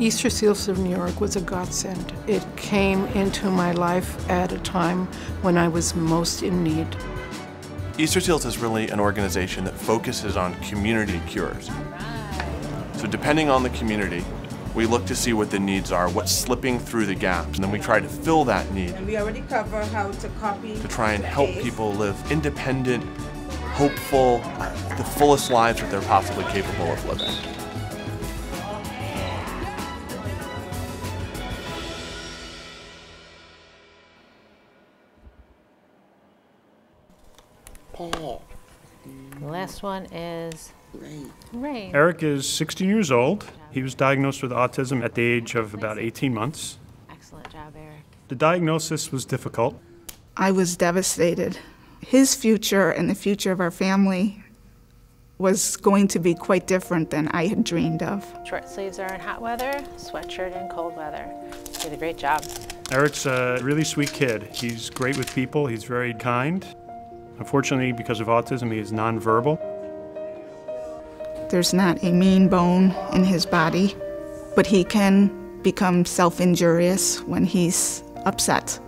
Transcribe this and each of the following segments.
Easter Seals of New York was a godsend. It came into my life at a time when I was most in need. Easter Seals is really an organization that focuses on community cures. So depending on the community, we look to see what the needs are, what's slipping through the gaps, and then we try to fill that need. And we already cover how to copy. To try and help people live independent, hopeful, the fullest lives that they're possibly capable of living. Paul. The last one is Ray. Eric is 16 years old. He was diagnosed with autism at the age of about 18 months. Excellent job, Eric. The diagnosis was difficult. I was devastated. His future and the future of our family was going to be quite different than I had dreamed of. Short sleeves are in hot weather, sweatshirt in cold weather. You did a great job. Eric's a really sweet kid. He's great with people. He's very kind. Unfortunately, because of autism, he is nonverbal. There's not a mean bone in his body, but he can become self-injurious when he's upset.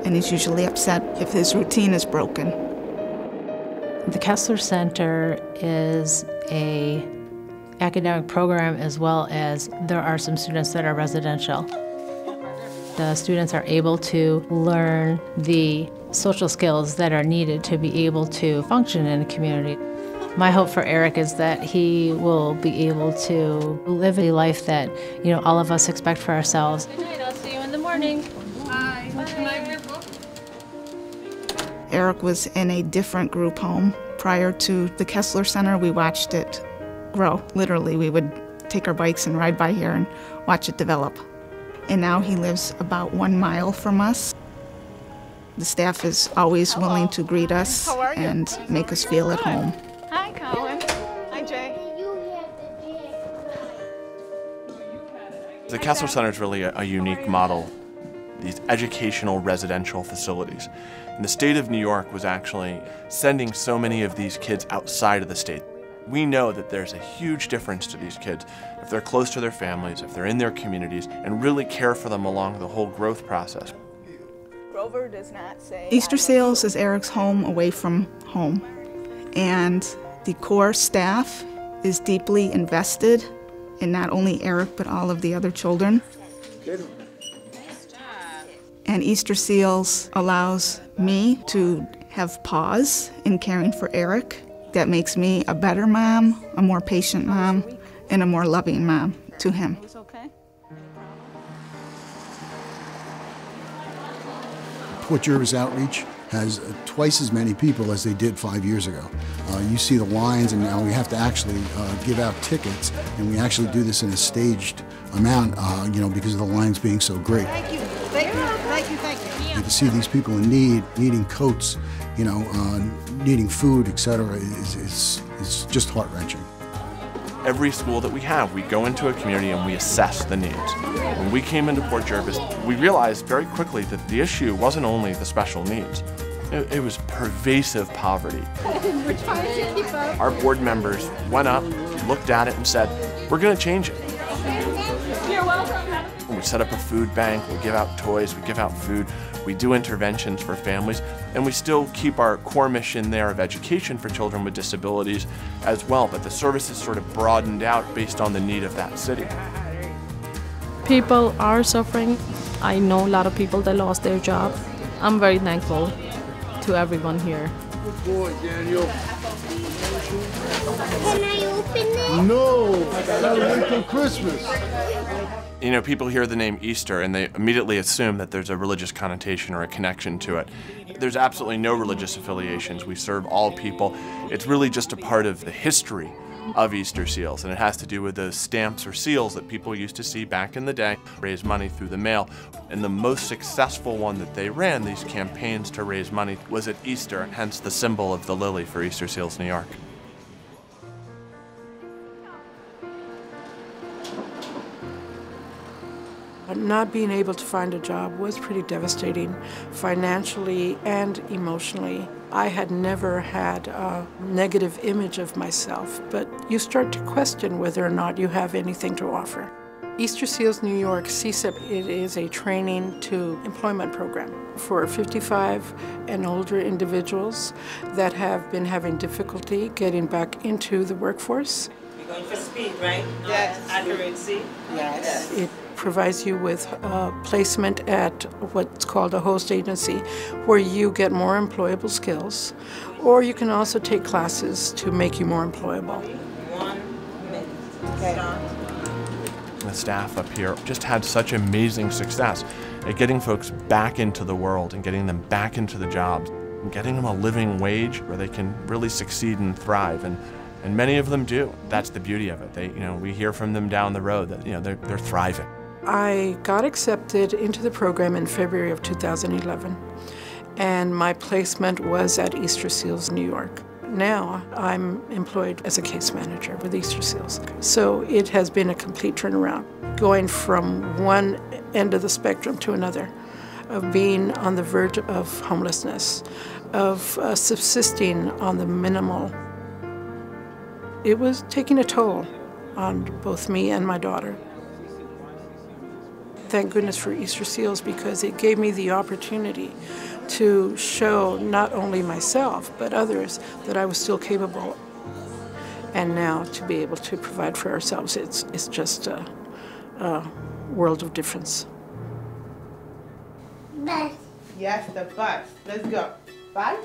And he's usually upset if his routine is broken. The Kessler Center is an academic program as well as there are some students that are residential. The students are able to learn the social skills that are needed to be able to function in a community. My hope for Eric is that he will be able to live a life that, all of us expect for ourselves. Good night, I'll see you in the morning. Bye. Bye. Eric was in a different group home. Prior to the Kessler Center, we watched it grow. Literally, we would take our bikes and ride by here and watch it develop. And now he lives about 1 mile from us. The staff is always willing to greet us and make us feel at home. Hi, Colin. Hi, Jay. The Kessler Center is really a unique model, these educational residential facilities. And the state of New York was actually sending so many of these kids outside of the state. We know that there's a huge difference to these kids if they're close to their families, if they're in their communities, and really care for them along the whole growth process. Grover does not say. Easter Seals is Eric's home away from home. And the core staff is deeply invested in not only Eric, but all of the other children. And Easter Seals allows me to have pause in caring for Eric. That makes me a better mom, a more patient mom, and a more loving mom to him. Port Jervis Outreach has twice as many people as they did 5 years ago. You see the lines, and now we have to actually give out tickets, and we actually do this in a staged amount, because of the lines being so great. Thank you. Thank you. Thank you. Thank you. And to see these people in need, needing coats, needing food, etc., is just heart-wrenching. Every school that we have, we go into a community and we assess the needs. When we came into Port Jervis, we realized very quickly that the issue wasn't only the special needs. It was pervasive poverty. We're trying to keep up. Our board members went up, looked at it, and said, we're going to change it. You're welcome. We set up a food bank, we give out toys, we give out food, we do interventions for families, and we still keep our core mission there of education for children with disabilities as well, but the services sort of broadened out based on the need of that city. People are suffering. I know a lot of people that lost their job. I'm very thankful to everyone here. Good boy, Daniel. Can I open it? No, I gotta wait till Christmas. People hear the name Easter and they immediately assume that there's a religious connotation or a connection to it. There's absolutely no religious affiliations. We serve all people. It's really just a part of the history of Easter Seals, and it has to do with those stamps or seals that people used to see back in the day, raise money through the mail. And the most successful one that they ran, these campaigns to raise money, was at Easter, and hence the symbol of the lily for Easter Seals New York. Not being able to find a job was pretty devastating, financially and emotionally. I had never had a negative image of myself, but you start to question whether or not you have anything to offer. Easter Seals New York, CSEP, it is a training to employment program for 55 and older individuals that have been having difficulty getting back into the workforce. You're going for speed, right? Yes. Accuracy? Yes. It provides you with placement at what's called a host agency, where you get more employable skills, or you can also take classes to make you more employable. 1 minute. Start. The staff up here just had such amazing success at getting folks back into the world and getting them back into the jobs and getting them a living wage where they can really succeed and thrive. And many of them do. That's the beauty of it. We hear from them down the road that they're thriving. I got accepted into the program in February of 2011, and my placement was at Easter Seals New York. Now I'm employed as a case manager with Easter Seals. So it has been a complete turnaround, going from one end of the spectrum to another, of being on the verge of homelessness, of subsisting on the minimal. It was taking a toll on both me and my daughter. Thank goodness for Easter Seals, because it gave me the opportunity to show not only myself but others that I was still capable. And now to be able to provide for ourselves, it's just a world of difference. Bus. Yes, the bus. Let's go. Bye.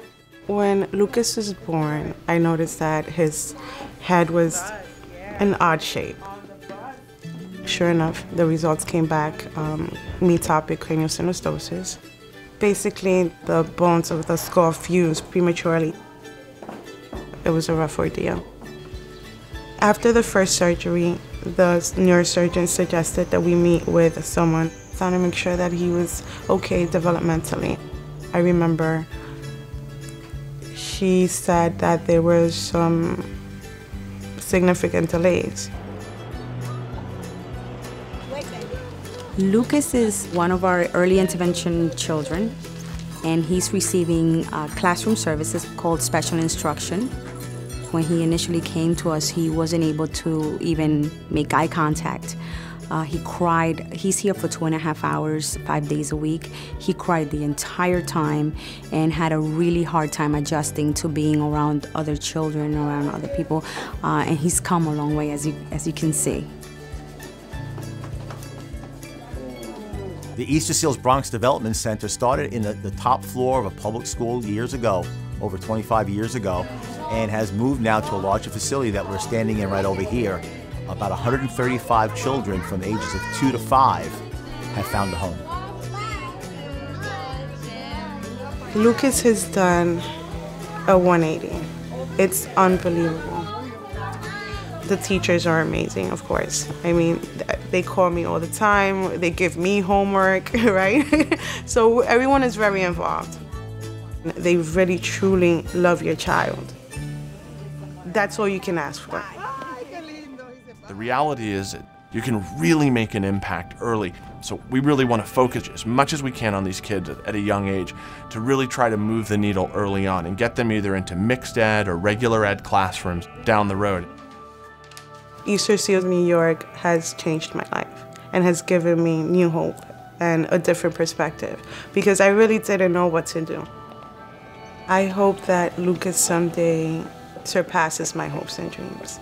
When Lucas was born, I noticed that his head was an odd shape. Sure enough, the results came back, metopic craniosynostosis. Basically, the bones of the skull fused prematurely. It was a rough ordeal. After the first surgery, the neurosurgeon suggested that we meet with someone to make sure that he was okay developmentally. I remember she said that there were some significant delays. Lucas is one of our early intervention children, and he's receiving classroom services called special instruction. When he initially came to us, he wasn't able to even make eye contact. He cried. He's here for 2.5 hours, 5 days a week. He cried the entire time and had a really hard time adjusting to being around other children, around other people, and he's come a long way, as you can see. The Easter Seals Bronx Development Center started in the top floor of a public school years ago, over 25 years ago, and has moved now to a larger facility that we're standing in right over here. About 135 children from the ages of 2 to 5 have found a home. Lucas has done a 180. It's unbelievable. The teachers are amazing, of course. I mean, they call me all the time. They give me homework, right? So everyone is very involved. They really, truly love your child. That's all you can ask for. The reality is that you can really make an impact early. So we really want to focus as much as we can on these kids at a young age to really try to move the needle early on and get them either into mixed ed or regular ed classrooms down the road. Easter Seals New York has changed my life and has given me new hope and a different perspective, because I really didn't know what to do. I hope that Lucas someday surpasses my hopes and dreams.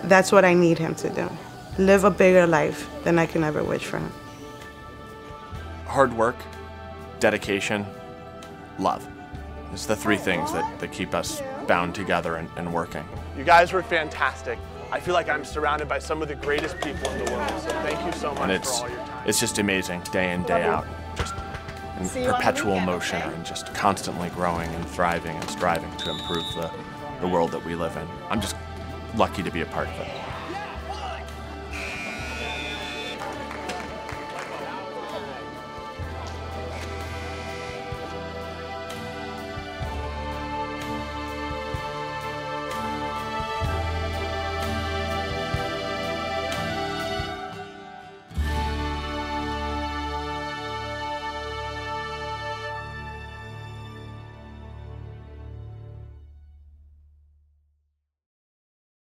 That's what I need him to do. Live a bigger life than I can ever wish for him. Hard work, dedication, love. It's the three things that keep us bound together and working. You guys were fantastic. I feel like I'm surrounded by some of the greatest people in the world, so thank you so much for all your time. It's just amazing, day in, day out. Just in perpetual motion and just constantly growing and thriving and striving to improve the world that we live in. I'm just lucky to be a part of it.